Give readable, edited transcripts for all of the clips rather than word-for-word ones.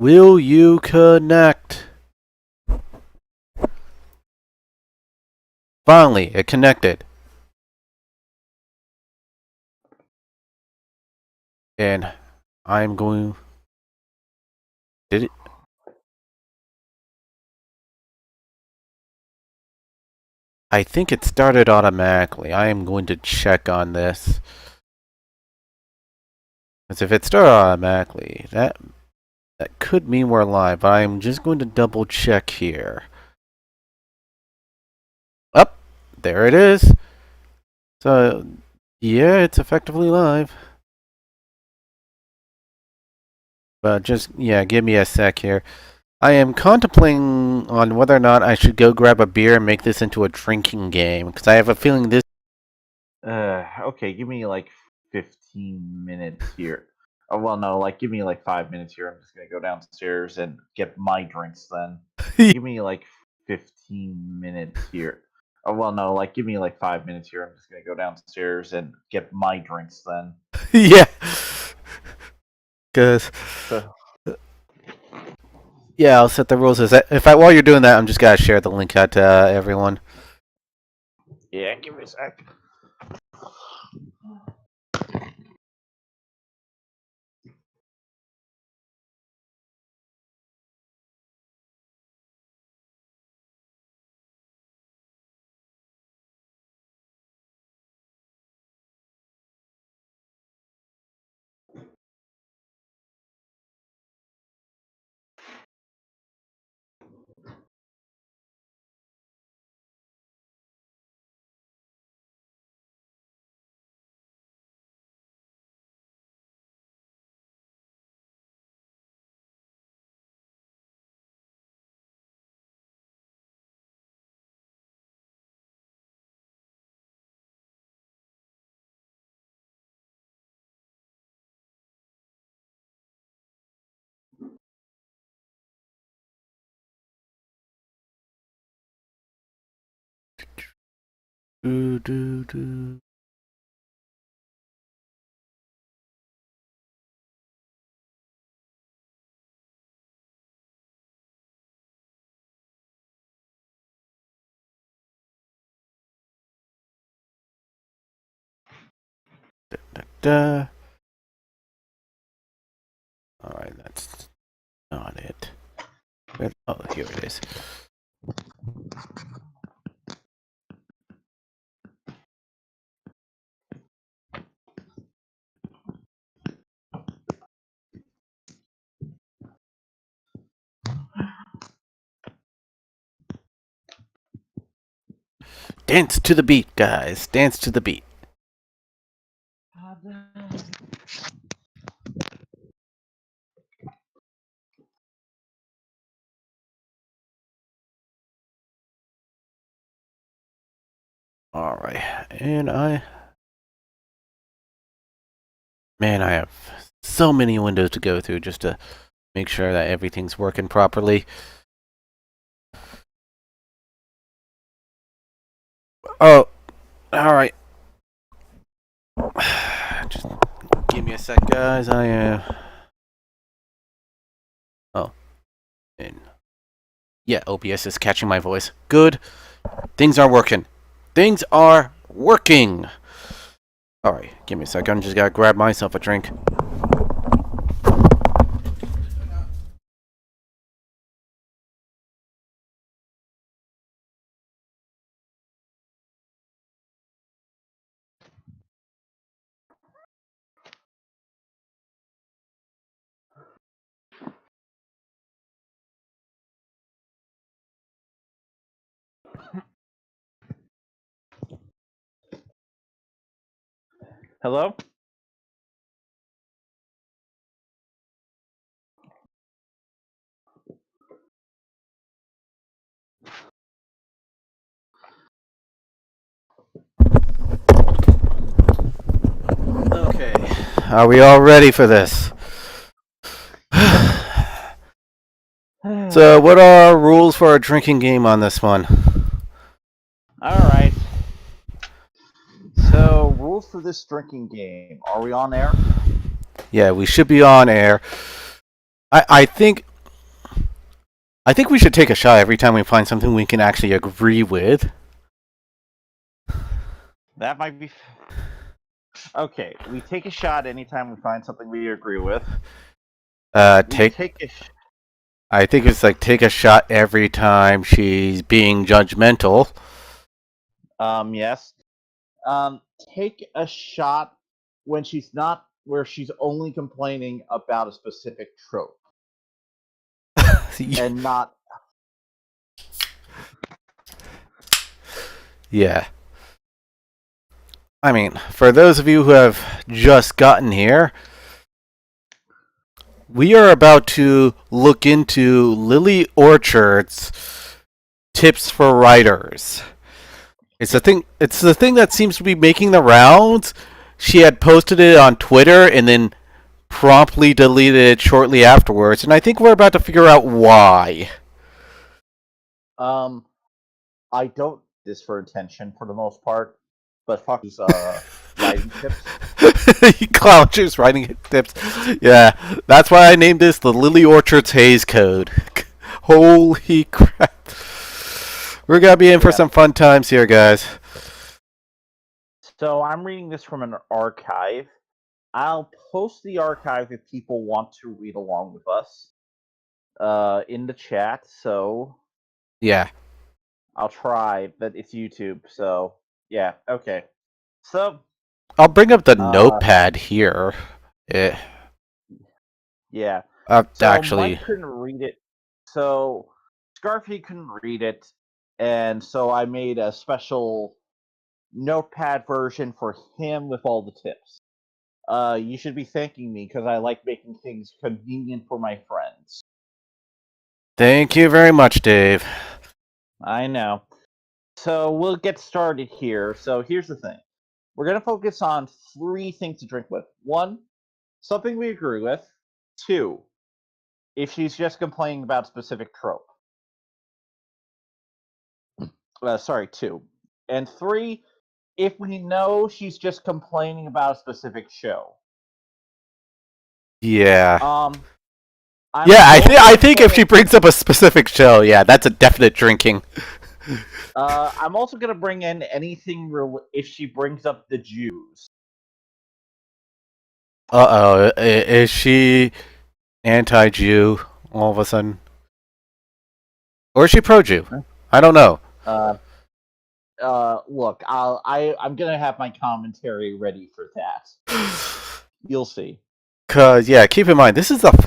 Will you connect? Finally, it connected. And I'm going... Did it? I think it started automatically. I am going to check on this. Because if it started automatically, that could mean we're live. But I'm just going to double check here. Up, there it is. So, yeah, it's effectively live. But just, yeah, give me a sec here. I am contemplating on whether or not I should go grab a beer and make this into a drinking game. Because I have a feeling this... Okay, give me like 15 minutes here. Oh, well, no, like give me like 5 minutes here. I'm just gonna go downstairs and get my drinks then. Give me like 15 minutes here. Oh, well, no, like give me like 5 minutes here. I'm just gonna go downstairs and get my drinks then. Yeah. Because... Yeah, I'll set the rules. While you're doing that, I'm just gonna share the link out to everyone. Yeah, give me a sec. Do. Da. Alright, that's not it. Oh, here it is. Dance to the beat, guys. Dance to the beat. Alright, and Man, I have so many windows to go through just to make sure that everything's working properly. Oh, alright. Just give me a sec, guys. Oh. And yeah, OBS is catching my voice. Good. Things are working. Things are working! Alright, give me a second. Just gotta grab myself a drink. Hello? Okay. Are we all ready for this? So, what are our rules for a drinking game on this one? Alright. So, rules for this drinking game. Are we on air? Yeah, we should be on air. I think I think we should take a shot every time we find something we can actually agree with. That might be. Okay, we take a shot anytime we find something we agree with. We Take. take a. I think it's like take a shot every time she's being judgmental. Yes. Take a shot when she's not, where she's only complaining about a specific trope and not. Yeah. I mean, for those of you who have just gotten here, we are about to look into Lily Orchard's tips for writers. It's a thing. It's the thing that seems to be making the rounds. She had posted it on Twitter and then promptly deleted it shortly afterwards, and I think we're about to figure out why. Um, I don't do this for attention for the most part, but fuck these writing tips. Clowners writing tips. Yeah, that's why I named this the Lily Orchard's Haze Code. Holy crap. We're gonna be in for some fun times here, guys. So I'm reading this from an archive. I'll post the archive if people want to read along with us in the chat. So Yeah. I'll try, but it's YouTube. So yeah, okay. So I'll bring up the notepad here. Yeah. So Actually, Mike couldn't read it. So Scarfy couldn't read it, and so I made a special notepad version for him with all the tips. You should be thanking me because I like making things convenient for my friends. thank you very much, Dave. I know. So we'll get started here. So here's the thing. We're going to focus on 3 things to drink with. 1, something we agree with. 2, if she's just complaining about a specific trope. Sorry, 2. And 3, if we know she's just complaining about a specific show. Yeah. I think if she brings up a specific show, yeah, that's a definite drinking. I'm also gonna bring in anything if she brings up the Jews. Is she anti-Jew all of a sudden, or is she pro-Jew? I don't know. Look, I'm gonna have my commentary ready for that. You'll see. Cause yeah, keep in mind this is the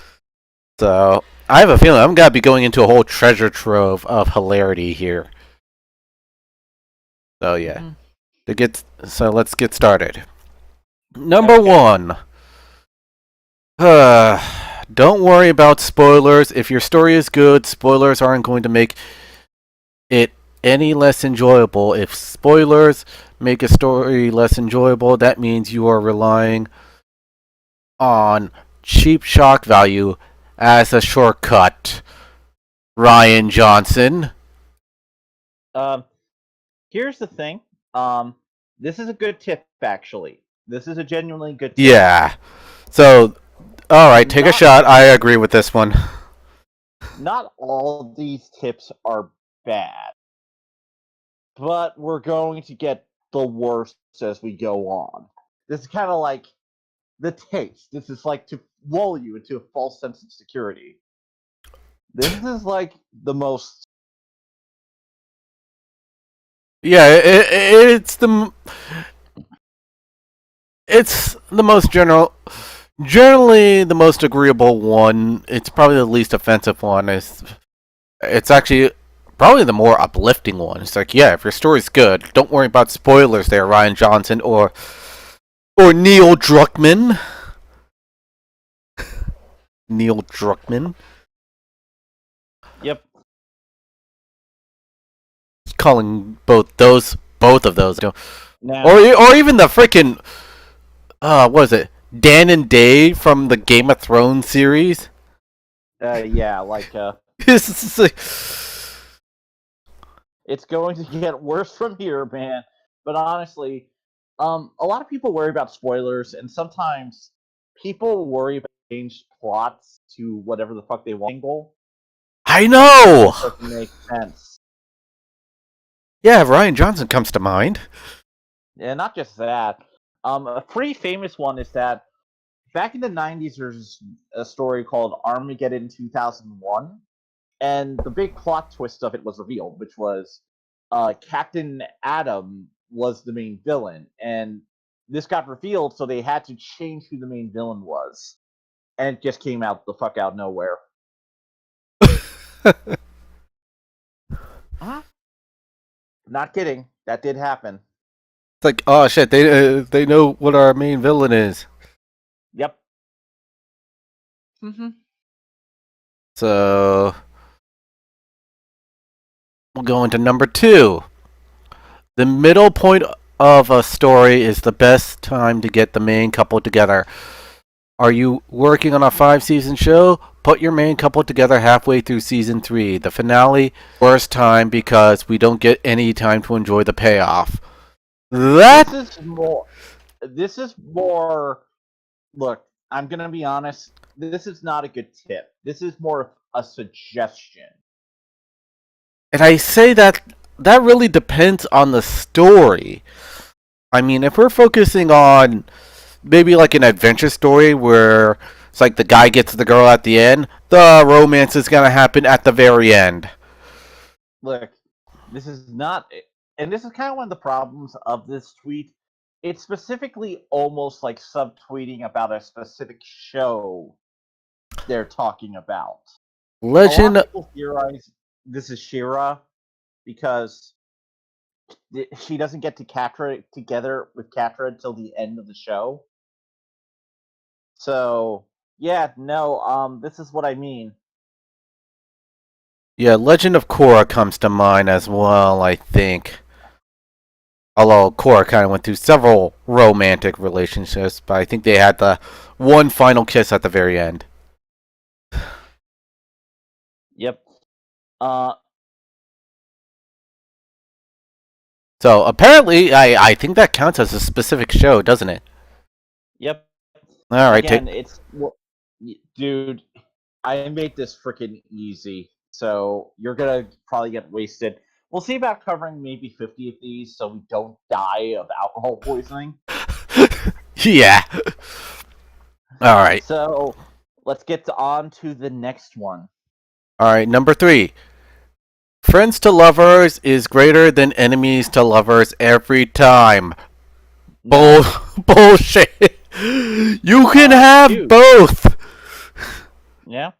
so I have a feeling I'm gonna be going into a whole treasure trove of hilarity here. So yeah, let's get started. Number 1. Don't worry about spoilers. If your story is good, spoilers aren't going to make it any less enjoyable. If spoilers make a story less enjoyable, that means you are relying on cheap shock value as a shortcut. Ryan Johnson. Here's the thing. This is a good tip, actually. This is a genuinely good tip. Yeah. So, all right, take a shot. I agree with this one. Not all these tips are bad, but we're going to get the worst as we go on. This is kind of like the taste. This is like to lull you into a false sense of security. This is like the most. Yeah, it's the most generally the most agreeable one. It's probably the least offensive one. It's actually probably the more uplifting one. It's like, yeah, if your story's good, don't worry about spoilers there, Ryan Johnson or Neil Druckmann. Neil Druckmann. Yep. Calling both of those. Now, or even the freaking what is it? Dan and Dave from the Game of Thrones series. Yeah, like it's going to get worse from here, man. But honestly, a lot of people worry about spoilers, and sometimes people worry about change plots to whatever the fuck they want. I It know! just doesn't make sense. Yeah, Ryan Johnson comes to mind. Yeah, not just that. A pretty famous one is that back in the 90s, there's a story called Armageddon 2001, and the big plot twist of it was revealed, which was Captain Atom was the main villain, and this got revealed, so they had to change who the main villain was, and it just came out the fuck out of nowhere. Huh? Not kidding. That did happen. It's like, oh shit, they know what our main villain is. Yep. Mm-hmm. So we'll go into number 2. The middle point of a story is the best time to get the main couple together. Are you working on a 5-season show? Put your main couple together halfway through season 3. The finale, worst time because we don't get any time to enjoy the payoff. That This is more. This is more. Look, I'm gonna be honest. This is not a good tip. This is more of a suggestion. and I say that really depends on the story. I mean, if we're focusing on maybe like an adventure story where it's like the guy gets the girl at the end, the romance is gonna happen at the very end. Look, this is not, and this is kind of one of the problems of this tweet. It's specifically almost like subtweeting about a specific show they're talking about. A lot Legend of people theorize this is Shira because she doesn't get to Catra together with Catra until the end of the show. So yeah, no, this is what I mean. Yeah, Legend of Korra comes to mind as well, I think. Although Korra kind of went through several romantic relationships, but I think they had the one final kiss at the very end. Yep. Uh, So apparently, I think that counts as a specific show, doesn't it? yep. All right, take. Again, dude. I made this freaking easy, so you're gonna probably get wasted. We'll see about covering maybe 50 of these, so we don't die of alcohol poisoning. Yeah. All right. So let's get on to the next one. All right. Number 3. Friends to lovers is greater than enemies to lovers every time. No, Bullshit. You can have dude. both. Yeah.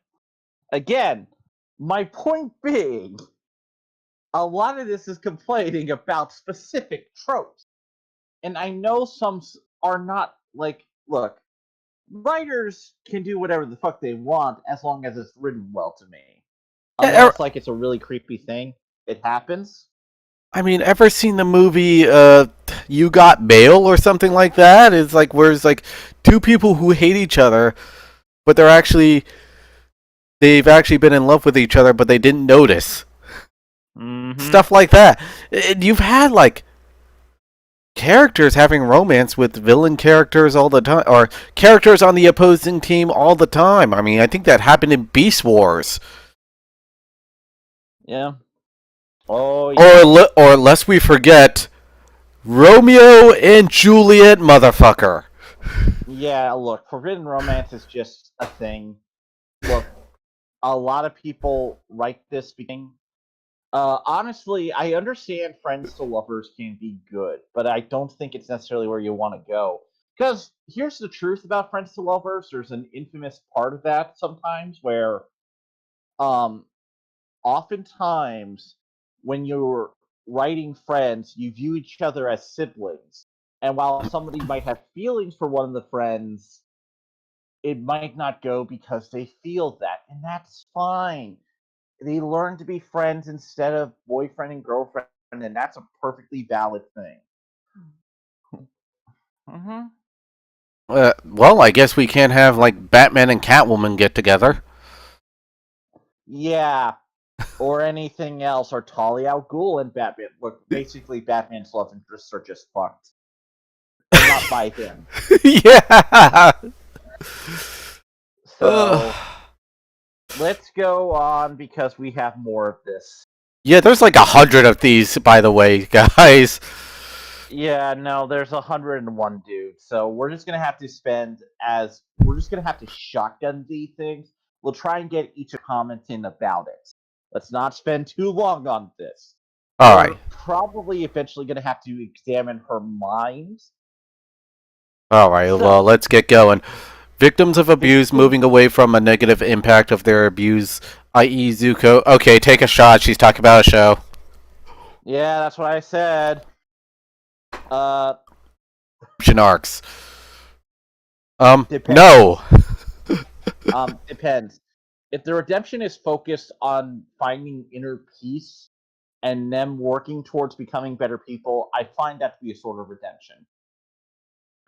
Again, my point being, a lot of this is complaining about specific tropes. And I know some are not like, look, writers can do whatever the fuck they want as long as it's written well to me. Yeah, Unless like it's a really creepy thing, it happens. I mean, ever seen the movie You Got Mail or something like that? It's like where it's like two people who hate each other, but they've actually been in love with each other, but they didn't notice. Mm-hmm. Stuff like that. You've had like characters having romance with villain characters all the time, or characters on the opposing team all the time. I mean, I think that happened in Beast Wars. Yeah. Oh yeah. Or lest we forget, Romeo and Juliet, motherfucker. Yeah, look, forbidden romance is just a thing. Look, a lot of people write this beginning. Honestly, I understand friends to lovers can be good, but I don't think it's necessarily where you want to go. Because here's the truth about friends to lovers: there's an infamous part of that sometimes where, um, oftentimes when you're writing friends, you view each other as siblings, and while somebody might have feelings for one of the friends, it might not go because they feel that, and that's fine. They learn to be friends instead of boyfriend and girlfriend, and that's a perfectly valid thing. Mm-hmm. Well, I guess we can't have like Batman and Catwoman get together. Yeah, or anything else, or Talia al Ghul and Batman. Look, basically, Batman's love interests are just fucked, but not by him. Yeah. So, let's go on because we have more of this. Yeah, there's like 100 of these, by the way, guys. Yeah, no, there's 101 dudes. So we're just gonna have to we're just gonna have to shotgun these things. We'll try and get each a comment in about it. Let's not spend too long on this. All We're right. probably eventually gonna have to examine her mind. All right, well, So let's get going. Victims of abuse victim. moving away from a negative impact of their abuse, i.e., Zuko. Okay, take a shot. She's talking about a show. Yeah, that's what I said. Uh, Arcs. depends. No. Depends. If the redemption is focused on finding inner peace and them working towards becoming better people, I find that to be a sort of redemption.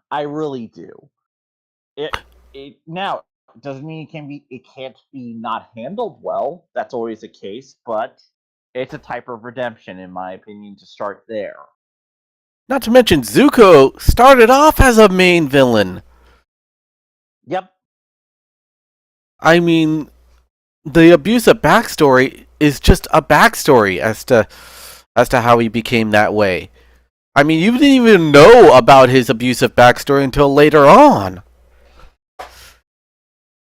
I really do. It now doesn't mean it can't be not handled well. That's always the case, but it's a type of redemption, in my opinion, to start there. Not to mention, Zuko started off as a main villain. Yep. I mean, the abusive backstory is just a backstory as to how he became that way. I mean, you didn't even know about his abusive backstory until later on.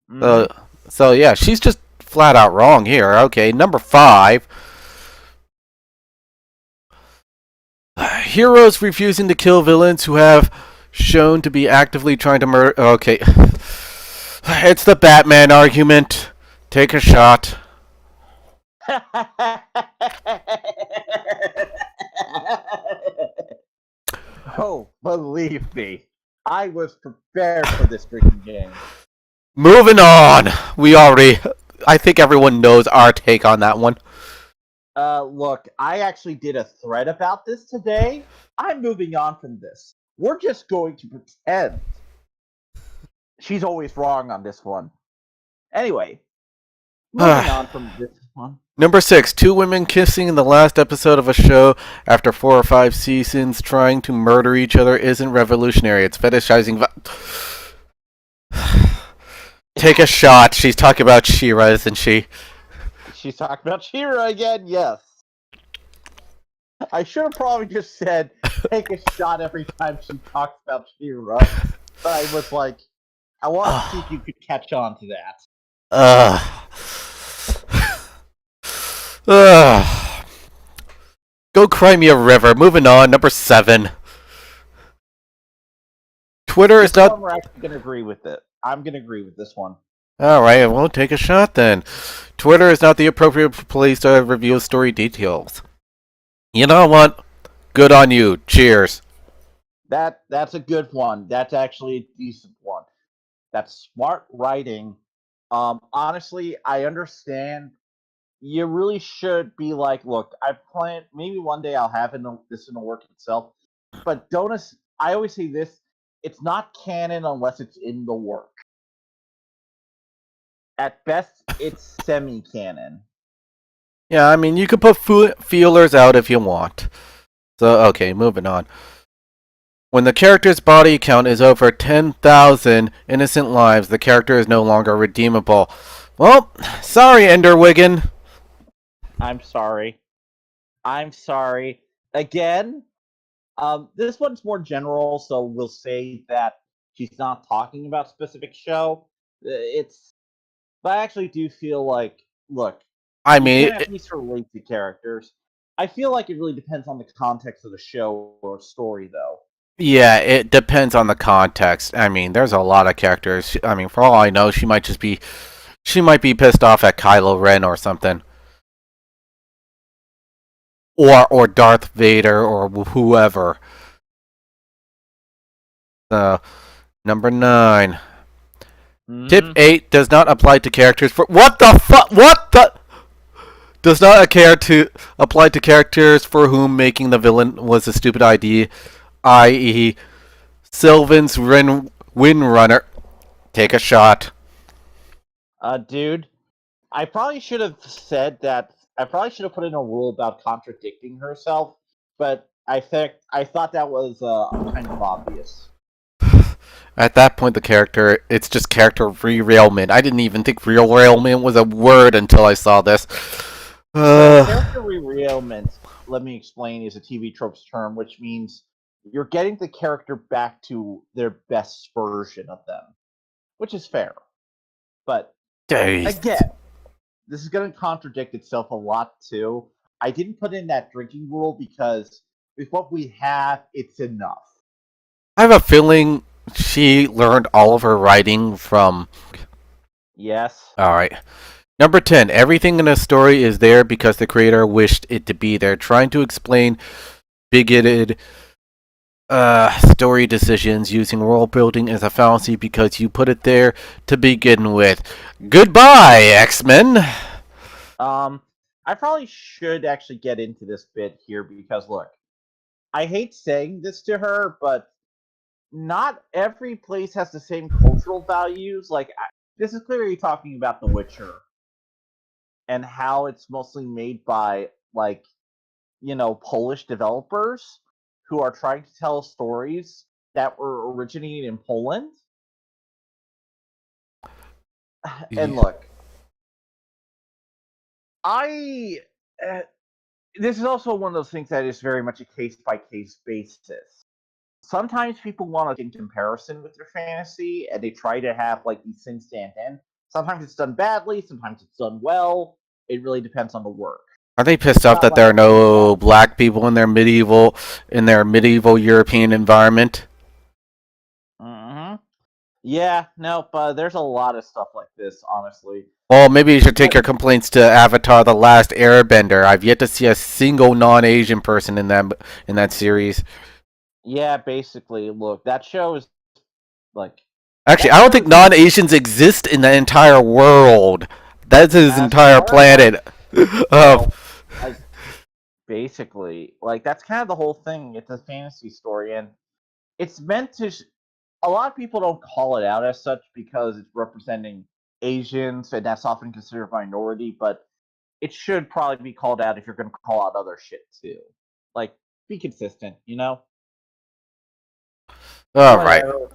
Mm-hmm. So, so yeah, she's just flat out wrong here. Okay, number 5. Heroes refusing to kill villains who have shown to be actively trying to murder. Okay. It's the Batman argument. Take a shot. Oh, believe me, I was prepared for this drinking game. Moving on. I think everyone knows our take on that one. Look, I actually did a thread about this today. I'm moving on from this. We're just going to pretend she's always wrong on this one. Anyway, moving on from this one. Number 6. 2 women kissing in the last episode of a show after 4 or 5 seasons trying to murder each other isn't revolutionary. It's fetishizing. Take a shot. She's talking about She-Ra, isn't she? She's talking about She-Ra again, yes. I should have probably just said, take a shot every time she talks about She-Ra. But I was like, I want to see if you could catch on to that. Go cry me a river. Moving on. Number 7. Twitter is not. We're actually going to agree with it. I'm going to agree with this one. Alright, I won't take a shot then. Twitter is not the appropriate place to reveal story details. You know what? Good on you. Cheers. That's a good one. That's actually a decent one. That's smart writing. Honestly, I understand. You really should be like, look, I plan. Maybe one day I'll have this in the work itself, but don't. I always say this: it's not canon unless it's in the work. At best, it's semi-canon. Yeah, I mean, you can put feelers out if you want. So, okay, moving on. When the character's body count is over 10,000 innocent lives, the character is no longer redeemable. Well, sorry, Enderwiggin. I'm sorry. I'm sorry. Again, this one's more general, so we'll say that she's not talking about specific show. But I actually do feel like, look, I you mean, can at least relate to characters. I feel like it really depends on the context of the show or story, though. yeah, it depends on the context. I mean, there's a lot of characters. I mean, for all I know, she might be pissed off at Kylo Ren or something. Or Darth Vader or whoever. Number 9. Tip 8 does not apply to characters for what the fuck? What the does not apply to characters for whom making the villain was a stupid idea, i.e., Sylvan's Windrunner. Take a shot. Dude, I probably should have said that. I probably should have put in a rule about contradicting herself, but I thought that was kind of obvious. At that point, it's just character derailment. I didn't even think derailment was a word until I saw this. So, Uh, character derailment, let me explain, is a TV tropes term, which means you're getting the character back to their best version of them, which is fair. But Jeez. again, this is going to contradict itself a lot too. I didn't put in that drinking rule because with what we have, it's enough. I have a feeling she learned all of her writing from. Yes. Alright. Number 10. Everything in a story is there because the creator wished it to be there. Trying to explain bigoted story decisions using world building is a fallacy because you put it there to begin with. Goodbye, X-Men! Um, I probably should actually get into this bit here because look, I hate saying this to her, but not every place has the same cultural values. This is clearly talking about The Witcher and how it's mostly made by Polish developers who are trying to tell stories that were originated in Poland. And look, I this is also one of those things that is very much a case by case basis. Sometimes people want to in comparison with their fantasy and they try to have like these things stand in. Sometimes it's done badly, sometimes it's done well. It really depends on the work. Are they pissed It's off not that like there are yeah. no black people in their medieval European environment? Mm-hmm. Yeah, nope. There's a lot of stuff like this, honestly. Well, maybe you should take But your complaints to Avatar: The Last Airbender. I've yet to see a single non-Asian person in that series. yeah, basically, look, like Actually, that I don't show think is really non-Asians exist in the entire world. That's his as entire far as I planet. well, Of like basically, like that's kind of the whole thing. It's a fantasy story, and it's meant to. A lot of people don't call it out as such because it's representing Asians, and that's often considered a minority. But it should probably be called out if you're going to call out other shit too. Like, be consistent, you know. all right. Whatever.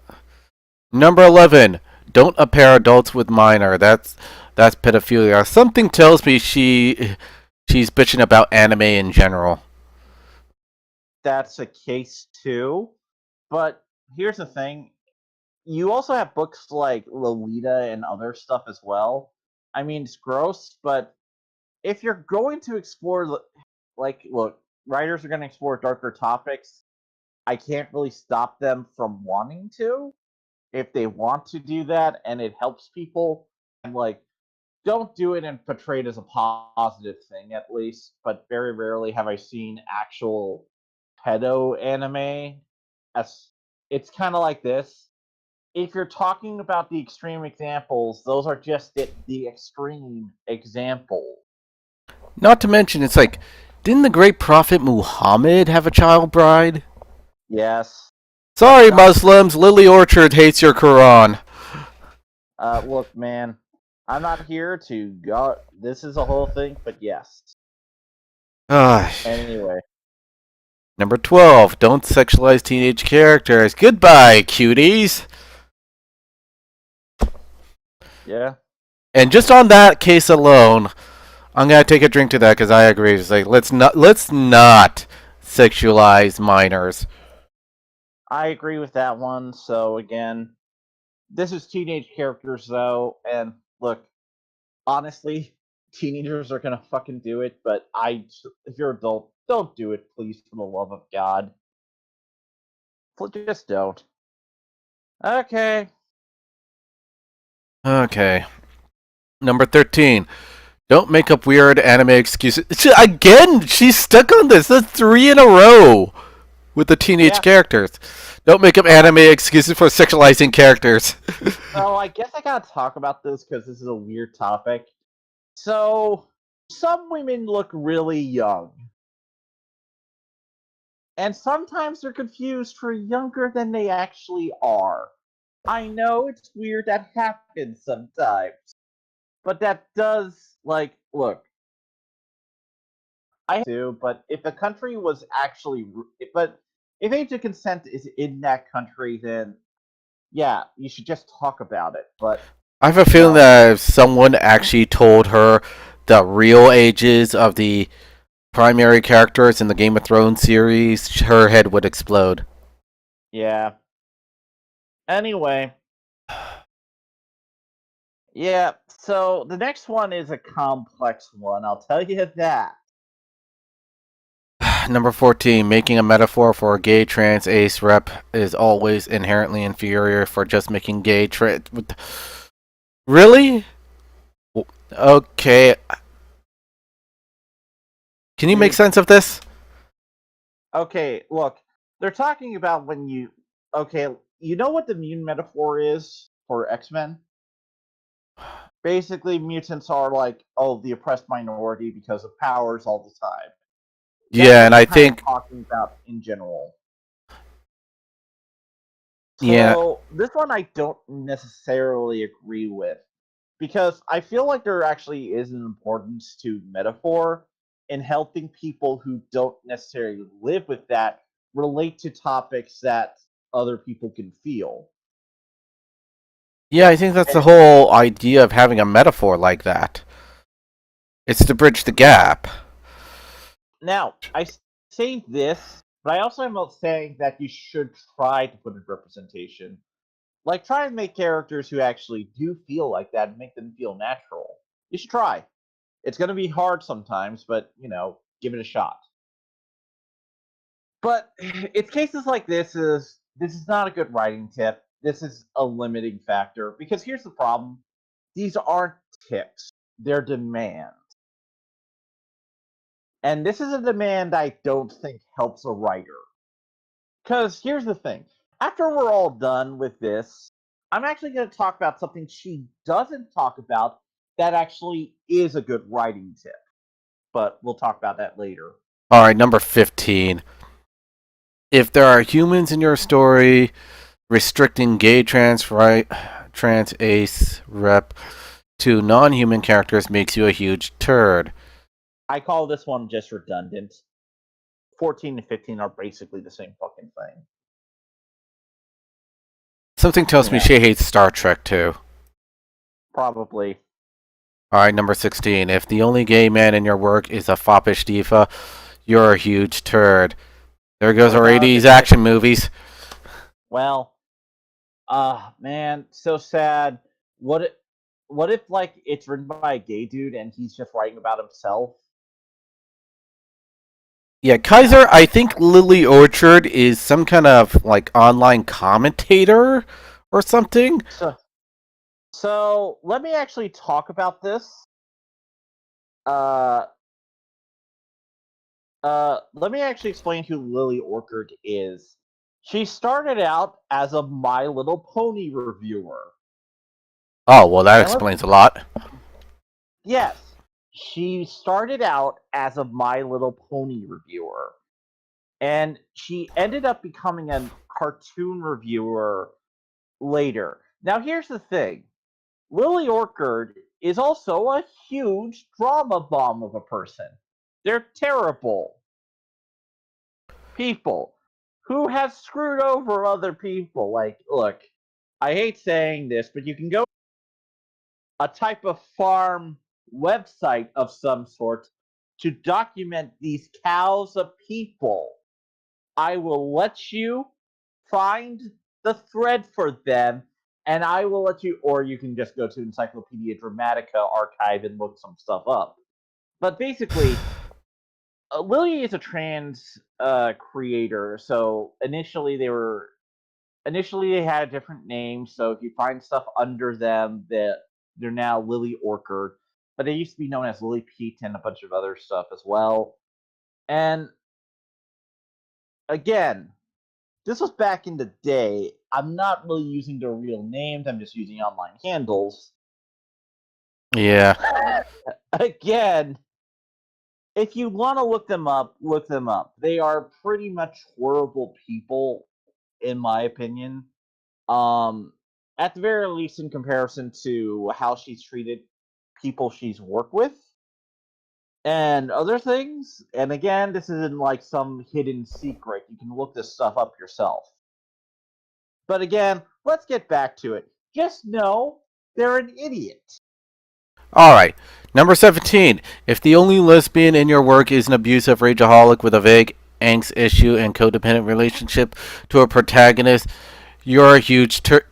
Number 11. Don't pair adults with minor. That's pedophilia. Something tells me she's bitching about anime in general. That's a case too. But here's the thing: you also have books like Lolita and other stuff as well. I mean, it's gross, but if you're going to explore, look, writers are going to explore darker topics. I can't really stop them from wanting to. If they want to do that and it helps people, I'm like, don't do it and portray it as a positive thing at least. But very rarely have I seen actual pedo anime. As it's kind of like this. If you're talking about the extreme examples, those are just the extreme example. Not to mention, it's like, didn't the great prophet Muhammad have a child bride? Yes, let's Sorry, not. Muslims. Lily Orchard hates your Quran. Look, man, I'm not here to go. This is a whole thing, but yes. Ah. Anyway, Number 12. Don't sexualize teenage characters. Goodbye, cuties. yeah. And just on that case alone, I'm gonna take a drink to that because I agree. It's like let's not sexualize minors. I agree with that one. So again, this is teenage characters though, and look, honestly, teenagers are gonna fucking do it. But if you're adult, don't do it, please, for the love of God. Just don't. Okay. Okay. Number 13. Don't make up weird anime excuses. Again, she's stuck on this. That's three in a row with the teenage Yeah. characters. Don't make up Uh, anime excuses for sexualizing characters. so I guess I gotta talk about this because this is a weird topic. So some women look really young, and sometimes they're confused for younger than they actually are. I know it's weird that happens sometimes, but that does look. I do, but if the country was actually, but if age of consent is in that country, then yeah, you should just talk about it. But I have a you feeling know, that if someone actually told her the real ages of the primary characters in the Game of Thrones series, her head would explode. yeah. Anyway, yeah. So the next one is a complex one. I'll tell you that. Number 14, making a metaphor for a gay trans ace rep is always inherently inferior for just making gay trans. Really? Okay. Can you make Dude, sense of this? okay, look, they're talking about when you. Okay, you know what the mune metaphor is for X Men? Basically, mutants are like, oh, the oppressed minority because of powers all the time. That's Yeah, what and they're I kind of think, talking about in general. yeah, So, this one I don't necessarily agree with because I feel like there actually is an importance to metaphor in helping people who don't necessarily live with that relate to topics that other people can feel. yeah, I think that's the whole idea of having a metaphor like that. It's to bridge the Now, gap. now, I say this, but I also am not saying that you should try to put in representation. Like, try and make characters who actually do feel like that and make them feel natural. You should try. It's going to be hard sometimes, but, give it a shot. But it's cases like this is not a good writing tip. This is a limiting factor because here's the problem: these aren't tips; they're demands, and this is a demand I don't think helps a writer. Because here's the thing: after we're all done with this, I'm actually going to talk about something she doesn't talk about that actually is a good writing tip. But we'll talk about that later. All right, number 15. If there are humans in your story, restricting gay trans ace rep to non-human characters makes you a huge turd. I call this one just redundant. 14 and 15 are basically the same fucking thing. Something tells You me know, she hates Star Trek too. probably. All right, number 16. If the only gay man in your work is a foppish diva, you're a huge turd. There goes our Without a 80s conviction. action movies. Well, man, so sad. What if, what if like it's written by a gay dude and he's just writing about himself? Yeah, You know. Kaiser, I think Lily Orchard is some kind of like online commentator or something. So let me actually talk about this. Uh, let me actually explain who Lily Orchard is. She started out as a My Little Pony reviewer, Oh, well, that and let's explains a lot. yes, she started out as a My Little Pony reviewer, and she ended up becoming a cartoon reviewer later. Now, here's the thing: Lily Orchard is also a huge drama bomb of a person. They're terrible people who have screwed over other people. Like, look, I hate saying this, but you can go a type of farm website of some sort to document these cows of people. I will let you find the thread for them, and I will let you, or you can just go to Encyclopedia Dramatica archive and look some stuff up. But basically, Lily is a trans creator, so initially they had a different name. So if you find stuff under them, that they're now Lily Orchard, but they used to be known as Lily Pete and a bunch of other stuff as well. And again, this was back in the day. I'm not really using their real names. I'm just using online handles. Yeah. Again, if you want to look them up, look them up. They are pretty much horrible people, in my opinion. Um, at the very least, in comparison to how she's treated people she's worked with and other things. And again, this isn't like some hidden secret. You can look this stuff up yourself. But again, let's get back to it. Just know they're an idiot. Alright. Number 17. If the only lesbian in your work is an abusive rageaholic with a vague angst issue and codependent relationship to a protagonist, you're a huge turd.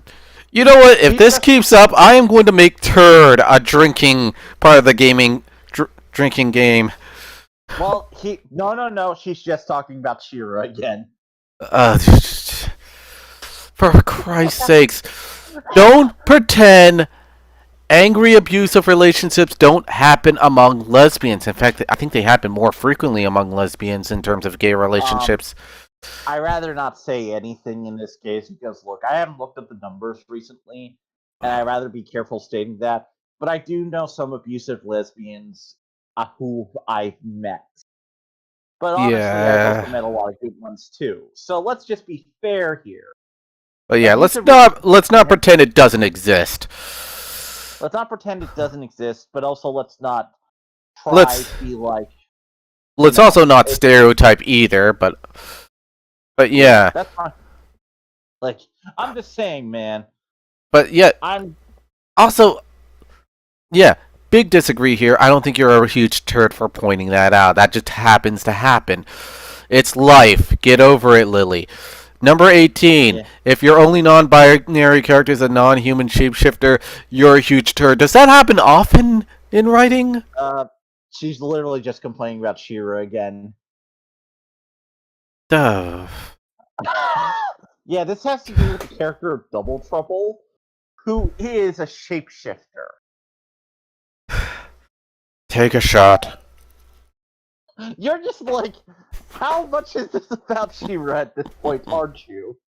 You know what? If this keeps up, I am going to make turd a drinking part of the drinking game. Well, no. She's just talking about Shira again. For Christ's sakes, don't pretend angry abusive relationships don't happen among lesbians. In fact, I think they happen more frequently among lesbians in terms of gay relationships. I rather not say anything in this case because look, I haven't looked at the numbers recently, and I rather be careful stating that. But I do know some abusive lesbians who I've met. But honestly, I've also Yeah. met a lot of good ones too. So let's just be fair here. But yeah, let's Abusive not pretend it doesn't exist. let's not pretend it doesn't exist, but also let's not try Let's to be like let's also not stereotype either, but yeah. that's fine. Like I'm just saying, man. But yet I'm also yeah, big disagree here. I don't think you're a huge turd for pointing that out. That just happens to happen. It's life. Get over it, Lily. Number 18. yeah. If your only non-binary character is a non-human shapeshifter, you're a huge turd. Does that happen often in writing? She's literally just complaining about Shira again. Duh. Yeah, this has to do with the character of Double Trouble, who is a shapeshifter. Take a shot. You're just like, how much is this about Shira at this point, aren't you?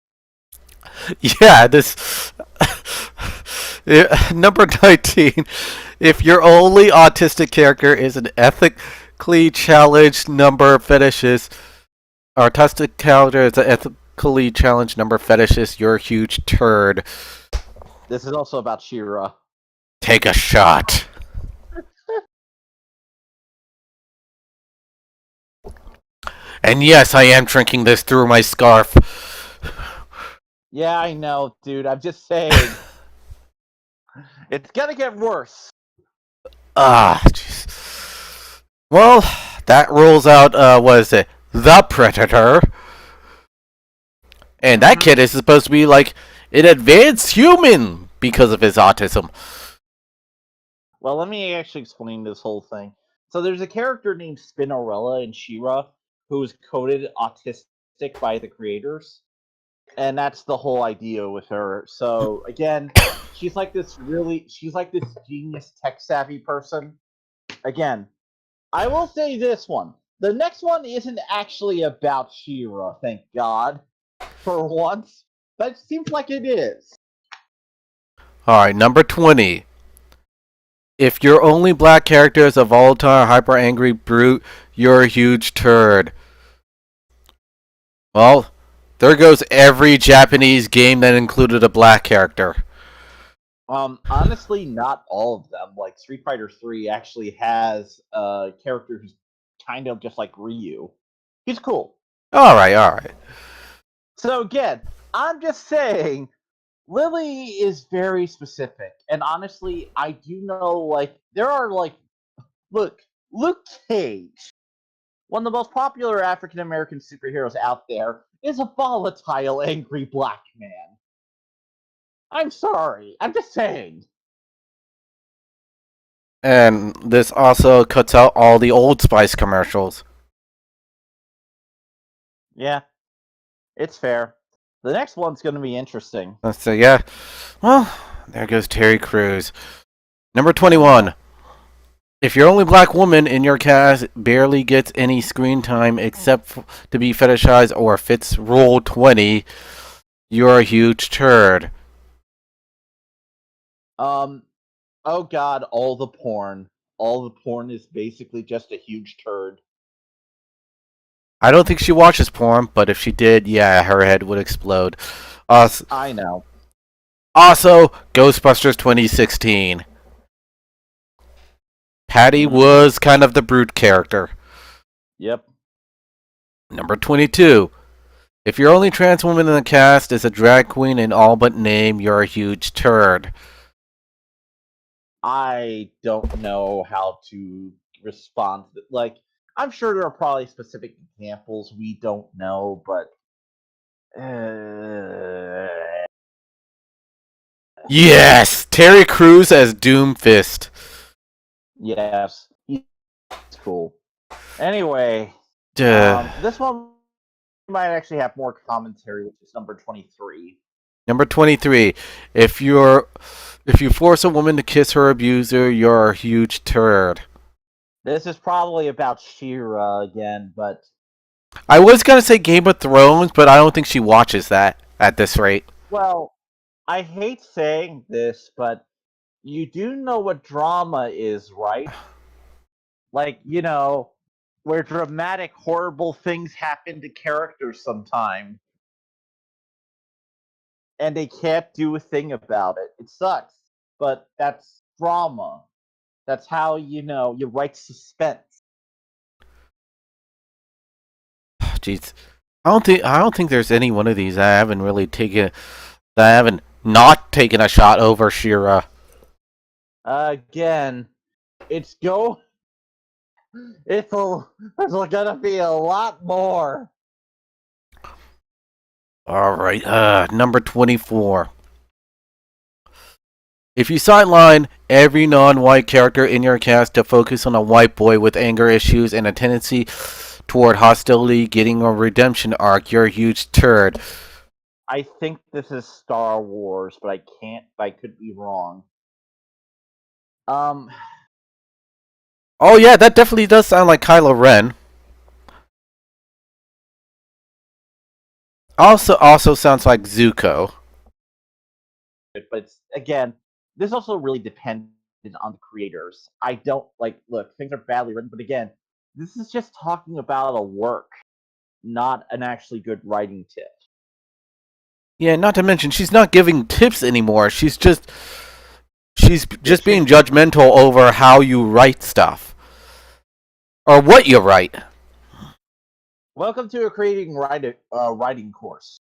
Yeah, this. Number 19. If your only autistic character is an ethically challenged number fetishist, autistic character is an ethically challenged number fetishist, you're a huge turd. This is also about Shira. Take a shot. And yes, I am drinking this through my scarf. Yeah, I know, dude. I'm just saying. It's gonna get worse. Jeez. Well, that rules out, what is it? The Predator. And that kid is supposed to be like an advanced human because of his autism. Well, let me actually explain this whole thing. So there's a character named Spinnerella in She-Ra who is coded autistic by the creators, and that's the whole idea with her. So again, she's like this genius tech savvy person. Again, I will say this one. The next one isn't actually about She-Ra, thank God, for once, but it seems like it is. Alright, number 20. If your only black character is a volatile, hyper angry brute, you're a huge turd. Well, there goes every Japanese game that included a black character. Honestly, not all of them. Like Street Fighter 3 actually has a character who's kind of just like Ryu. He's cool. Alright. So again, I'm just saying, Lily is very specific, and honestly, I do know like there are like, look, Luke Cage, one of the most popular African American superheroes out there, is a volatile, angry black man. I'm sorry. I'm just saying. And this also cuts out all the Old Spice commercials. Yeah, it's fair. The next one's going to be interesting. So yeah. Well, there goes Terry Crews. Number 21. If your only black woman in your cast barely gets any screen time except to be fetishized or fits Rule 20, you're a huge turd. Oh god, all the porn. All the porn is basically just a huge turd. I don't think she watches porn, but if she did, yeah, her head would explode. I know. Also, Ghostbusters 2016. Patty was kind of the brute character. Yep. Number 22. If your only trans woman in the cast is a drag queen in all but name, you're a huge turd. I don't know how to respond. Like, I'm sure there are probably specific examples we don't know, but Yes! Terry Crews as Doomfist. yes, he's cool. Anyway, Duh. this one might actually have more commentary, which is number 23. Number 23. If you're if you force a woman to kiss her abuser, you're a huge turd. This is probably about She-Ra again, but I was gonna say Game of Thrones, but I don't think she watches that at this rate. well, I hate saying this, but you do know what drama is, right? Like, where dramatic, horrible things happen to characters sometimes, and they can't do a thing about it. It sucks, but that's drama. That's how, you write suspense. Jeez. I don't think there's any one of these I haven't really taken that I haven't not taken a shot over Shira. Again, it's go. There's gonna be a lot more. Alright, number 24. If you sideline every non-white character in your cast to focus on a white boy with anger issues and a tendency toward hostility getting a redemption arc, you're a huge turd. I think this is Star Wars, but I can't. I could be wrong. Um, Oh yeah, that definitely does sound like Kylo Ren. Also sounds like Zuko. but it's, again, this also really depended on the creators. I don't look, things are badly written, but again, this is just talking about a work, not an actually good writing tip. Yeah, not to mention she's not giving tips anymore. She's just being Bitching. judgmental over how you write stuff or what you write. Welcome to a creating writing course.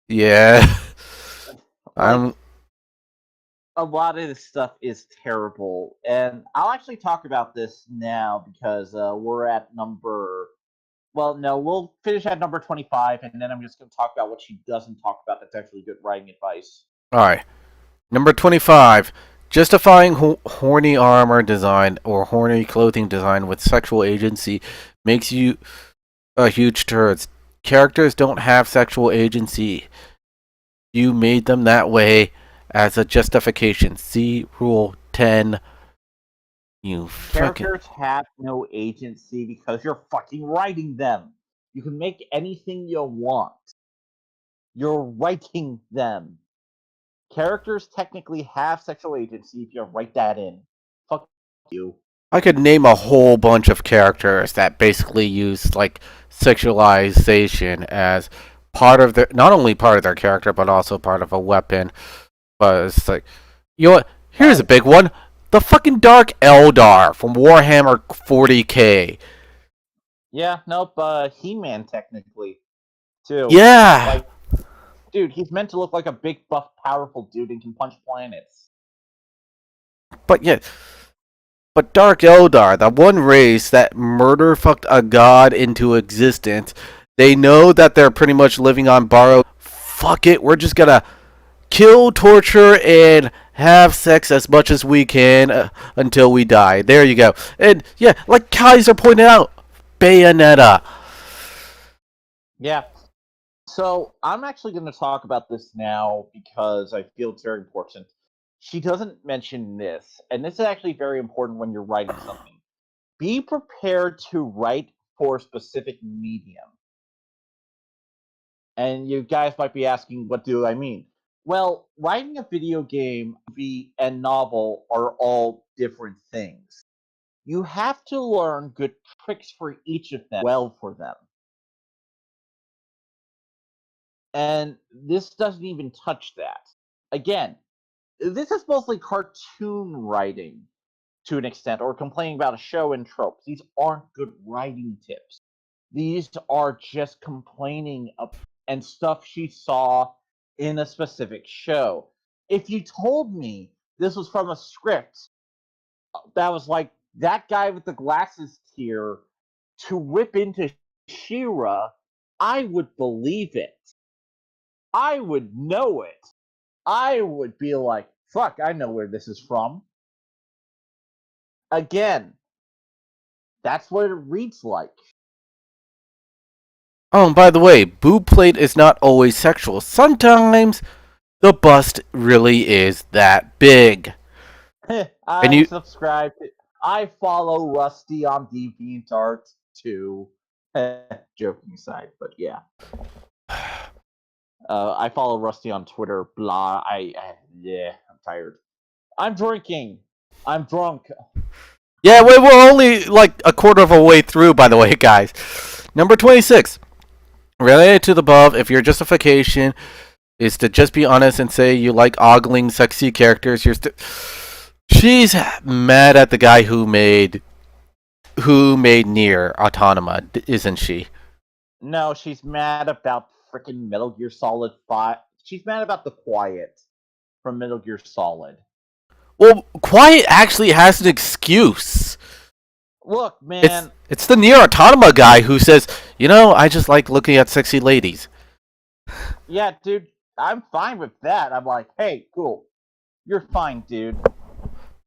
Yeah, Like, I'm. a lot of this stuff is terrible, and I'll actually talk about this now because we're at number. Well, no, we'll finish at number 25, and then I'm just going to talk about what she doesn't talk about that's actually good writing advice. All right. Number 25. Justifying horny armor design or horny clothing design with sexual agency makes you a huge turd. Characters don't have sexual agency. You made them that way as a justification. See Rule 10. You fucking. Characters have no agency because you're fucking writing them. You can make anything you want. You're writing them. Characters technically have sexual agency if you write that in. Fuck you. I could name a whole bunch of characters that basically use like sexualization as part of their not only part of their character but also part of a weapon. But it's like, you know what? Here's a big one: the fucking Dark Eldar from Warhammer 40k. Yeah, nope. He-Man technically too. Yeah, Like, dude, he's meant to look like a big, buff, powerful dude and can punch planets. but yeah, but Dark Eldar, the one race that murder fucked a god into existence. They know that they're pretty much living on borrowed. Fuck it, we're just gonna kill, torture, and have sex as much as we can until we die. There you go. And yeah, like Kaiser pointed out, Bayonetta. Yeah. So I'm actually going to talk about this now because I feel it's very important. She doesn't mention this, and this is actually very important when you're writing something. Be prepared to write for a specific medium. And you guys might be asking, what do I mean? Well, writing a video game, movie, and novel are all different things. You have to learn good tricks for each of them, well for them. And this doesn't even touch that. Again, this is mostly cartoon writing to an extent, or complaining about a show and tropes. These aren't good writing tips. These are just complaining and stuff she saw in a specific show. If you told me this was from a script that was like that guy with the glasses here to whip into Shira, I would believe it. I would know it. I would be like, fuck, I know where this is from. Again, that's what it reads like. Oh, and by the way, boob plate is not always sexual. Sometimes the bust really is that big. And I you, subscribe. I follow Rusty on DeviantArt too. Joking aside, but yeah. I follow Rusty on Twitter. Blah. Yeah. I'm tired. I'm drinking. I'm drunk. yeah, we're only like a quarter of a way through, by the way, guys. Number 26. Related to the above, if your justification is to just be honest and say you like ogling, sexy characters, she's mad at the guy who made Near Autonoma, isn't she? No, she's mad about freaking Metal Gear Solid 5. She's mad about the Quiet from Metal Gear Solid. Well, Quiet actually has an excuse. Look, It's man. it's the Near Autonoma guy who says, I just like looking at sexy ladies. Yeah, dude. I'm fine with that. I'm like, hey, cool. You're fine, dude.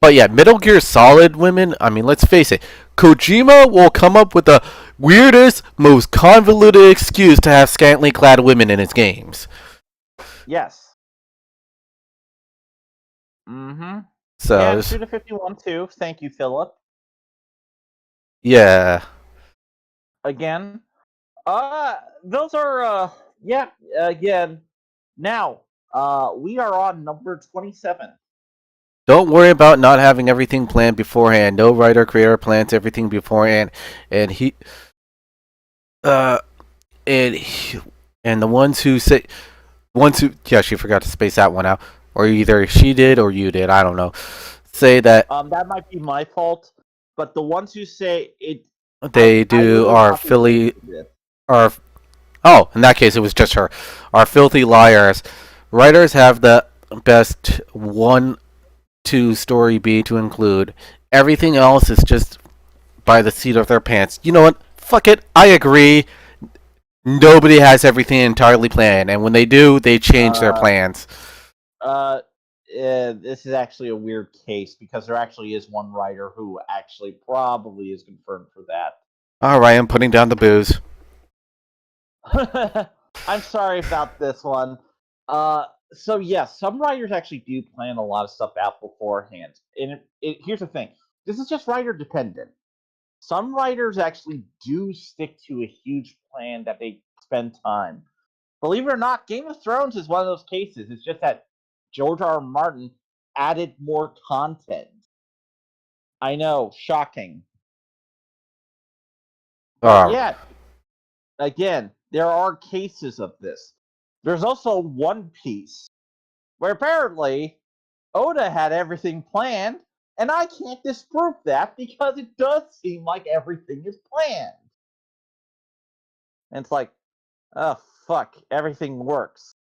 But yeah, Metal Gear Solid women, I mean, let's face it, Kojima will come up with the weirdest, most convoluted excuse to have scantily clad women in his games. Yes. Mm-hmm. So, Yeah, Suda 51 too. Thank you, Philip. yeah. Again. Those are yeah, again. Now, we are on number 27. Don't worry about not having everything planned beforehand. No writer creator plans everything beforehand, and uh, and he, and the ones who, yeah, she forgot to space that one out, or either she did or you did. I don't know. Say that That might be my fault, but the ones who say it they I do literally are copy and Philly pasted this. are. Oh, in that case, it was just her. Are filthy liars. Writers have the best one, two story B to include. Everything else is just by the seat of their pants. You know what? Fuck it. I agree. Nobody has everything entirely planned, and when they do, they change their Uh, plans. uh, this is actually a weird case because there actually is one writer who actually probably is confirmed for that. All right, I'm putting down the booze. I'm sorry about this one. So yes, some writers actually do plan a lot of stuff out beforehand. And here's the thing: this is just writer dependent. Some writers actually do stick to a huge plan that they spend time. Believe it or not, Game of Thrones is one of those cases. It's just that George R. R. Martin added more content. I know, shocking. But Oh, yeah, again, there are cases of this. There's also One Piece, where apparently Oda had everything planned, and I can't disprove that because it does seem like everything is planned. And it's like, oh fuck, everything works.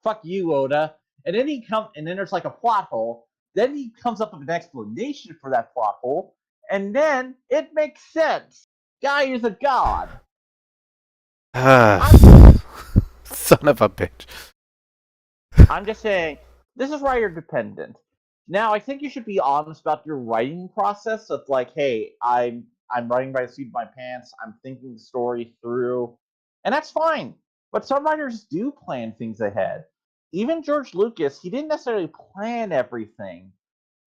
Fuck you, Oda. And then there's like a plot hole. Then he comes up with an explanation for that plot hole, and then it makes sense. Guy is a god. I'm son of a bitch. I'm just saying, this is writer dependent. Now, I think you should be honest about your writing process. Of like, hey, I'm writing by the seat of my pants. I'm thinking the story through, and that's fine. But some writers do plan things ahead. Even George Lucas, he didn't necessarily plan everything,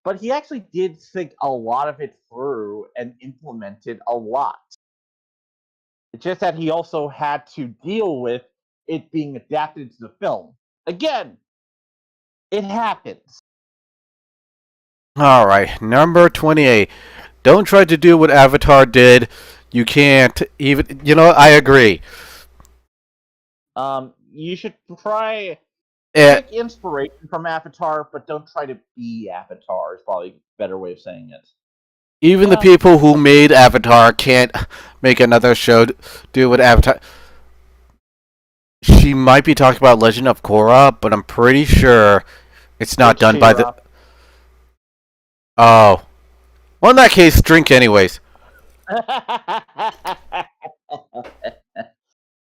but he actually did think a lot of it through and implemented a lot. It's just that he also had to deal with it being adapted to the film. Again, it happens. All right, number 28. Don't try to do what Avatar did. You can't even. I agree. You should try Eh, take inspiration from Avatar, but don't try to be Avatar. Is probably a better way of saying it. Even the Yeah, people who made Avatar can't make another show do what Avatar. She might be talking about Legend of Korra, but I'm pretty sure it's not it's done by the. She-Ra. Oh, well, in that case, drink anyways.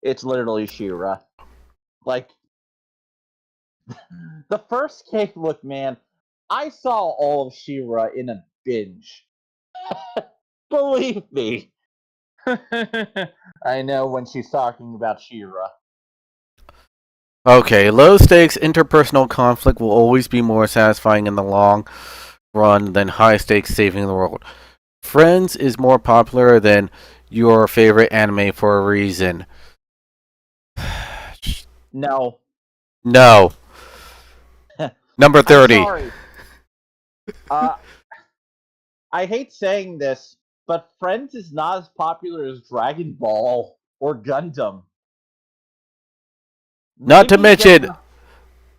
It's literally She-Ra. Like the first cake. Look, man, I saw all of She-Ra in a binge. Believe me. I know when she's talking about She-Ra. Okay, low stakes interpersonal conflict will always be more satisfying in the long run than high stakes saving the world. Friends is more popular than your favorite anime for a reason. No. No. Number I'm 30. sorry. Uh, I hate saying this, but Friends is not as popular as Dragon Ball or Gundam. Not to Maybe mention, Gundam.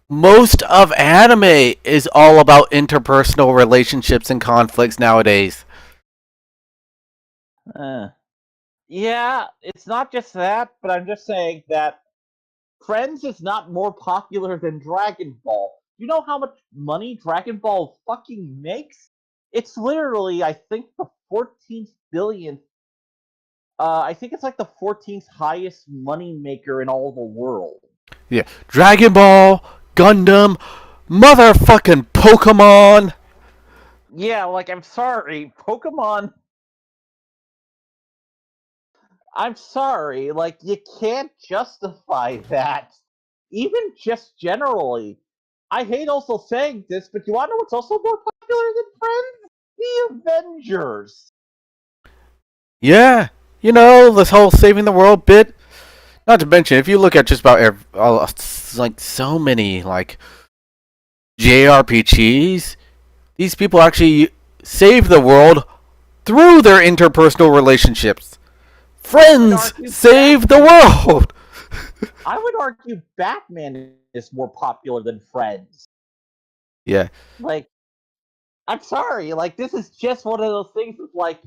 most of anime is all about interpersonal relationships and conflicts nowadays. Uh, yeah, it's not just that, but I'm just saying that Friends is not more popular than Dragon Ball. You know how much money Dragon Ball fucking makes? It's literally, I think, the 14th billionth. I think it's like the 14th highest money maker in all the world. Yeah. Dragon Ball, Gundam, motherfucking Pokemon. Yeah, like I'm sorry, Pokemon. I'm sorry, like you can't justify that. Even just generally. I hate also saying this, but you wanna know what's also more popular than Friends? The Avengers. Yeah. You know, this whole saving the world bit. Not to mention, if you look at just about like so many like JRPGs, these people actually save the world through their interpersonal relationships. I would Friends argue save the Batman. world. I would argue Batman is more popular than Friends. Yeah. Like, I'm sorry, like this is just one of those things that's like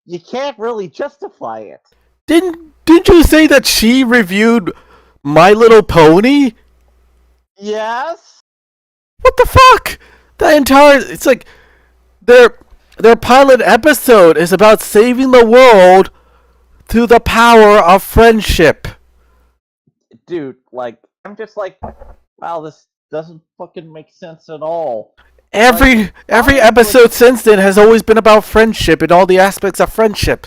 you can't really justify it. Didn't you say that she reviewed My Little Pony? Yes? What the fuck? The entire it's like their their pilot episode is about saving the world through the power of friendship. Dude, like I'm just like, wow, this doesn't fucking make sense at all. Like, Every honestly, episode since then has always been about friendship and all the aspects of friendship.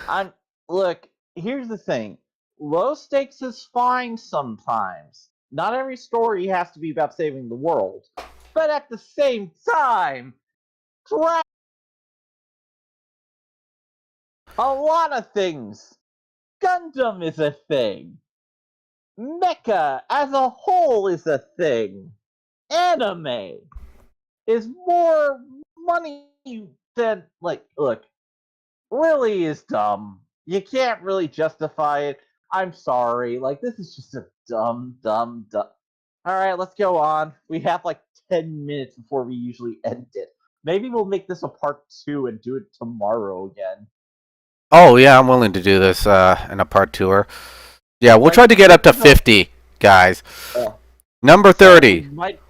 I'm look, here's the thing. Low stakes is fine sometimes. Not every story has to be about saving the world. But at the same time, a lot of things. Gundam is a thing. Mecha as a whole is a thing. Anime is more money than like look, Lily is dumb. You can't really justify it. I'm sorry. Like this is just a dumb. Alright, let's go on. We have like 10 minutes before we usually end it. Maybe we'll make this a part 2 and do it tomorrow again. Oh yeah, I'm willing to do this in a part tour. Yeah, we'll Like, try to get up to maybe the 50, guys. uh, Number so we 30. might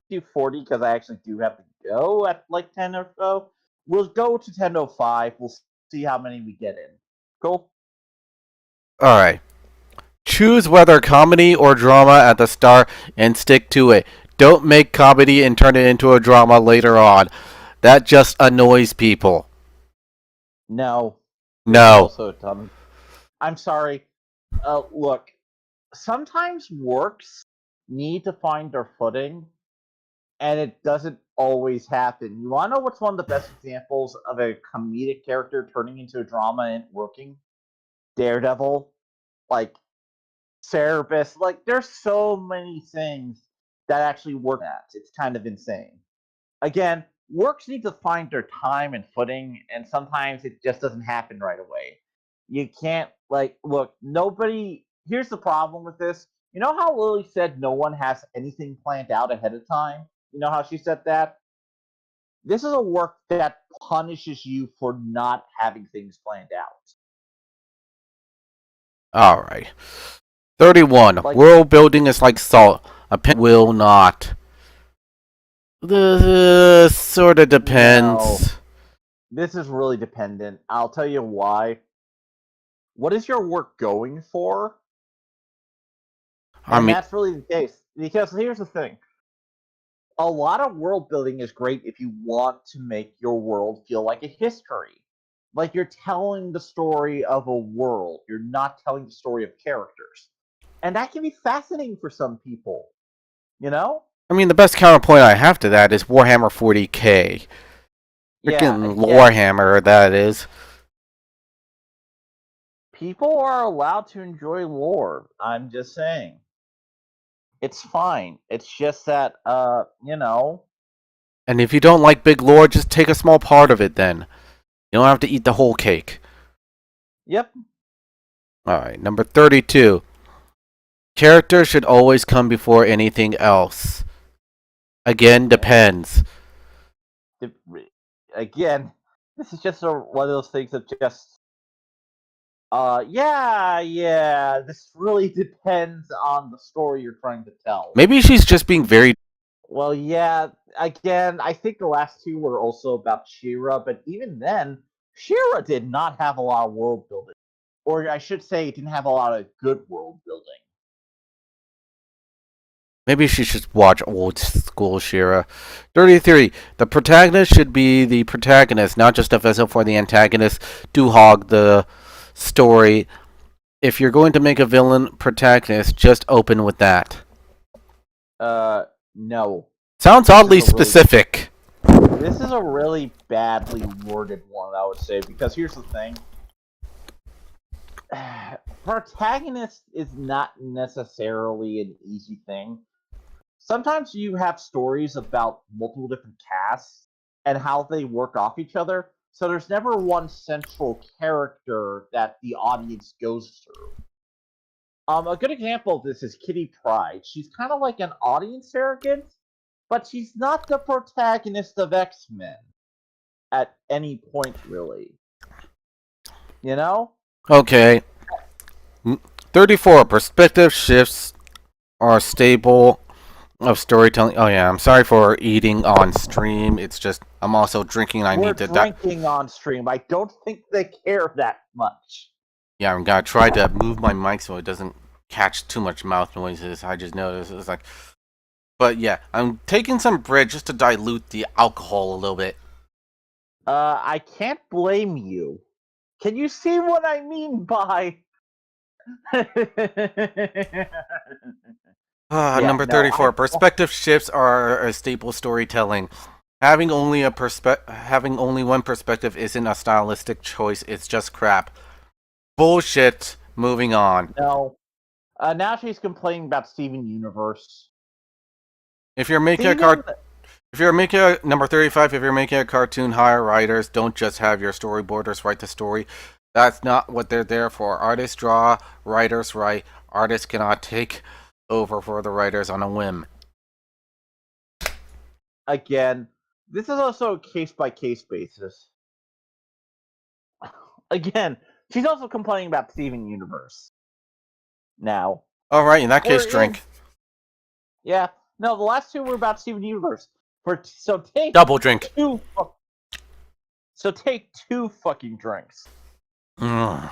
do 40 because I actually do have to go at like 10 or so. We'll go to 10:05. We'll see how many we get in. Cool. All right. Choose whether comedy or drama at the start and stick to it. Don't make comedy and turn it into a drama later on. That just annoys people. No, this is No. also dumb. I'm sorry. Look, sometimes works need to find their footing, and it doesn't always happen. You want to know what's one of the best examples of a comedic character turning into a drama and working? Daredevil, like Cerebus. Like, there's so many things that actually work. At it's kind of insane. Again, works need to find their time and footing, and sometimes it just doesn't happen right away. You can't like look. Nobody. Here's the problem with this. You know how Lily said no one has anything planned out ahead of time. You know how she said that. This is a work that punishes you for not having things planned out. Alright. 31. Like, World building is like salt. A pen will not. Sort of no, depends. this is really dependent. I'll tell you why. What is your work going for? I And mean, that's really the case. Because here's the thing, a lot of world building is great if you want to make your world feel like a history. Like you're telling the story of a world, you're not telling the story of characters. And that can be fascinating for some people, you know? the best counterpoint I have to that is Warhammer 40k. Yeah, Freaking again, Warhammer, that is. people are allowed to enjoy lore. I'm just saying. It's fine. It's just that, And if you don't like big lore, just take a small part of it then. You don't have to eat the whole cake. yep. Alright, number 32. Character should always come before anything else. Again, depends. Again, this is just one of those things that just yeah, this really depends on the story you're trying to tell. Maybe she's just being very. Well, yeah, again, I think the last two were also about Shira, but even then, Shira did not have a lot of world building. Or I should say, it didn't have a lot of good world building. Maybe she should watch old school Shira. 33. The protagonist should be the protagonist, not just a vessel for the antagonist to hog the story. If you're going to make a villain protagonist, just open with that. No. Sounds oddly specific. This is a really badly worded one, I would say, because here's the thing. Protagonist is not necessarily an easy thing. Sometimes you have stories about multiple different casts and how they work off each other, so there's never one central character that the audience goes through. A good example of this is Kitty Pryde. She's kind of like an audience surrogate, but she's not the protagonist of X-Men at any point, really. You know? Okay. 34. Perspective shifts are stable of storytelling. Oh yeah, I'm sorry for eating on stream. It's just I'm also drinking. I We're need to. drinking on stream. I don't think they care that much. Yeah, I'm gonna try to move my mic so it doesn't catch too much mouth noises. I just noticed it's like, but yeah, I'm taking some bread just to dilute the alcohol a little bit. I can't blame you. Can you see what I mean by? Yeah, Number no, 34. Perspective shifts are a staple storytelling. Having only one perspective isn't a stylistic choice. It's just crap. Bullshit. Moving on. no. Now she's complaining about Steven Universe. If you're making a Steven, if you're making a number 35, if you're making a cartoon, hire writers. Don't just have your storyboarders write the story. That's not what they're there for. Artists draw, writers write. Artists cannot take over for the writers on a whim. again, this is also a case by case basis. Again, she's also complaining about Steven Universe. Now, All right, in that or case, is drink. yeah, no, the last two were about Steven Universe. So take Double drink. two. So take two fucking drinks. Mm.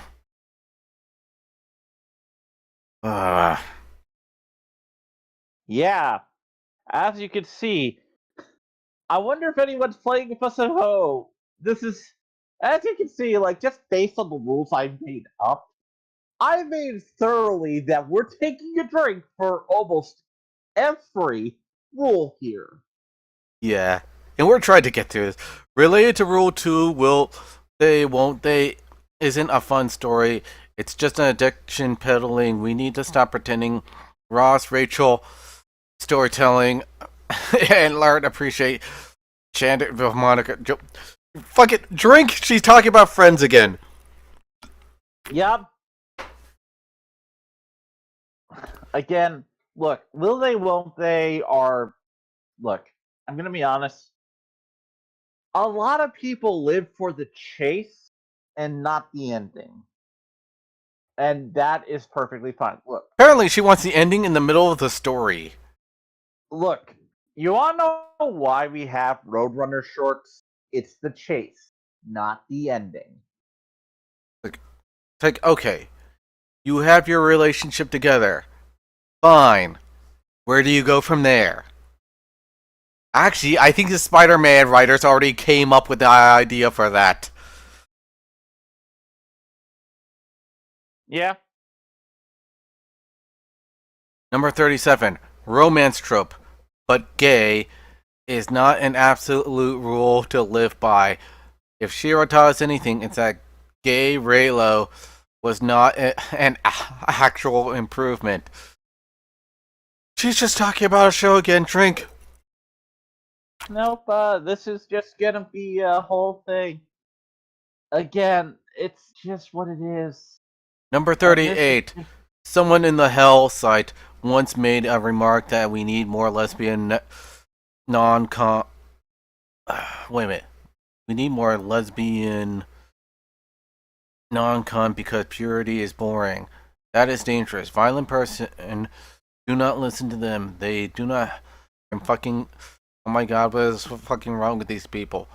Uh, Yeah, as you can see, I wonder if anyone's playing with us at home. This is, as you can see, like just based on the rules I've made up, I made thoroughly that we're taking a drink for almost every rule here. yeah, and we're trying to get through this. Related to Rule 2, will they, won't they, isn't a fun story. It's just an addiction peddling. We need to stop pretending. Ross, Rachel, storytelling, and learn to appreciate Chandler, Monica. Fuck it, drink. She's talking about Friends again. Yep. Again, look, will they, won't they, are. Look, I'm gonna be honest. A lot of people live for the chase and not the ending. And that is perfectly fine. Apparently, she wants the ending in the middle of the story. Look, you want to know why we have Roadrunner shorts? It's the chase, not the ending. It's like, okay, you have your relationship together. Fine. Where do you go from there? Actually, I think the Spider-Man writers already came up with the idea for that. Yeah. Number 37. Romance trope, but gay, is not an absolute rule to live by. If Shiro taught us anything, it's that gay Raylo was not an actual improvement. She's just talking about a show again. Drink. Nope, this is just gonna be a whole thing. Again, it's just what it is. Number This is 38. Someone in the Hell site once made a remark that we need more lesbian non-con. Wait a minute. We need more lesbian non-con because purity is boring. That is dangerous. Violent person. Do not listen to them. They do not. I'm fucking. Oh my god, what is fucking wrong with these people?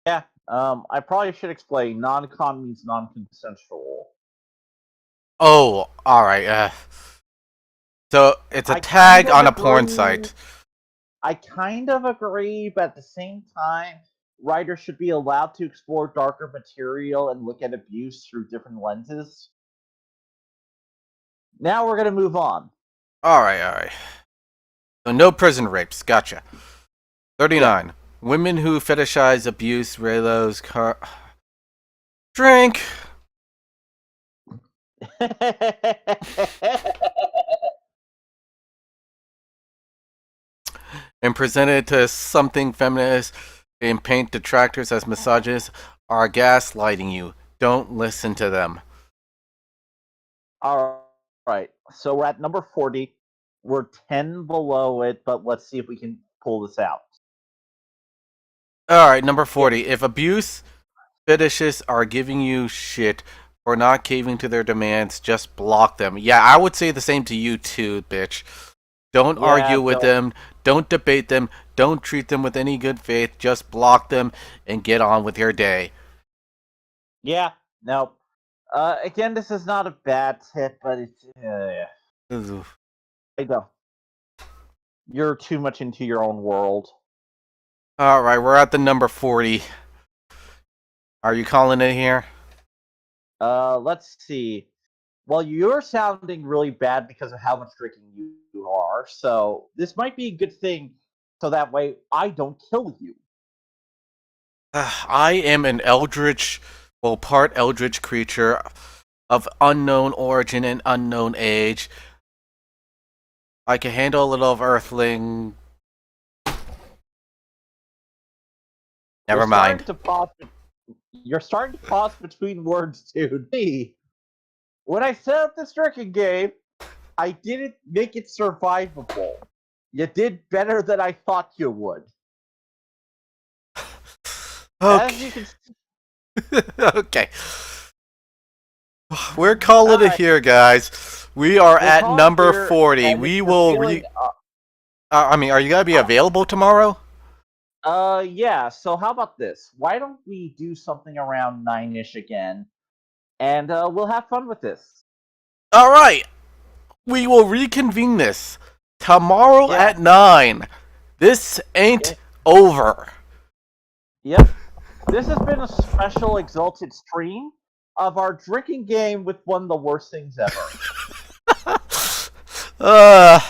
yeah. I probably should explain. Non-con means non-consensual. Oh, alright. So it's a I kind tag of on a porn agree. site. I kind of agree, but at the same time, writers should be allowed to explore darker material and look at abuse through different lenses. Now we're gonna move on. Alright. So no prison rapes. Gotcha. Yeah. 39. Women who fetishize abuse, Raylo's car. Drink! And present it to something feminist and paint detractors as misogynists are gaslighting you. Don't listen to them. All right. So we're at number 40. We're 10 below it, but let's see if we can pull this out. Alright, number It, 40. If abuse fetishists are giving you shit for not caving to their demands, just block them. Yeah, I would say the same to you too, bitch. Don't yeah, argue with don't. them. Don't debate them. Don't treat them with any good faith. Just block them and get on with your day. Yeah, no. Again, this is not a bad tip, but it's. I know. You're too much into your own world. Alright, we're at the number 40. Are you calling it here? Let's see. Well, you're sounding really bad because of how much drinking you are, so this might be a good thing, so that way I don't kill you. I am an eldritch, well, part eldritch creature of unknown origin and unknown age. I can handle a little of earthling. Never You're mind. starting to pause. You're starting to pause between words, dude. Me. When I set up this drinking game, I didn't make it survivable. You did better than I thought you would. As you Okay. can. Okay. We're calling it Alright, here, guys. We are we'll at call it number here, 40. and if We you're will feeling. I mean, are you going to be Uh, available tomorrow? yeah, so how about this? Why don't we do something around 9-ish again, and we'll have fun with this. All right. We will reconvene this tomorrow Yeah. at 9. This ain't Yep. over. Yep. This has been a special Exalted stream of our drinking game with one of the worst things ever. uh